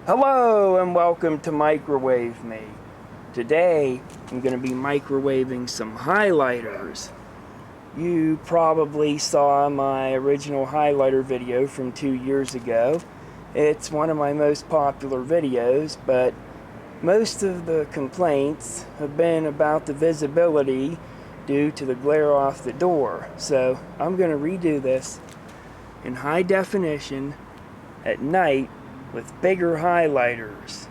Hello and welcome to Microwave Me. Today I'm going to be microwaving some highlighters. You probably saw my original highlighter video from 2 years ago. It's one of my most popular videos, but most of the complaints have been about the visibility due to the glare off the door. So I'm going to redo this in high definition at night with bigger highlighters.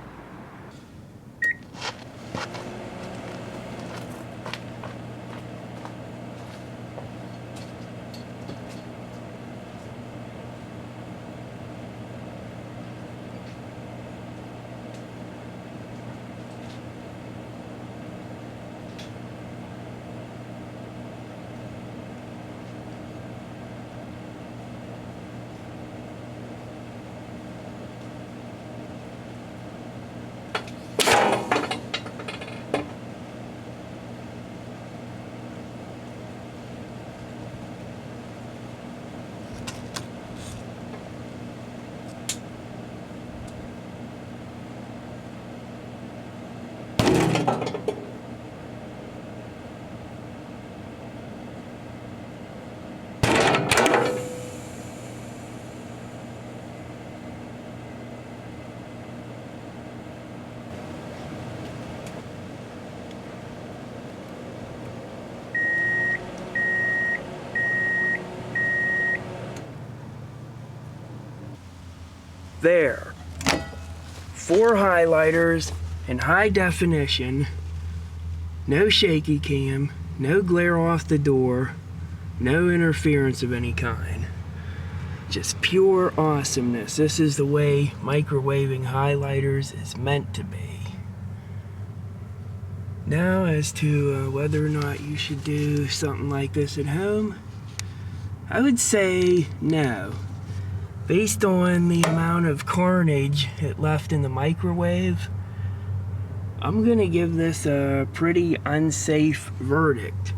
There. 4 highlighters in high definition. No shaky cam, no glare off the door, no interference of any kind. Just pure awesomeness. This is the way microwaving highlighters is meant to be. Now as to whether or not you should do something like this at home, I would say no. Based on the amount of carnage it left in the microwave, I'm gonna give this a pretty unsafe verdict.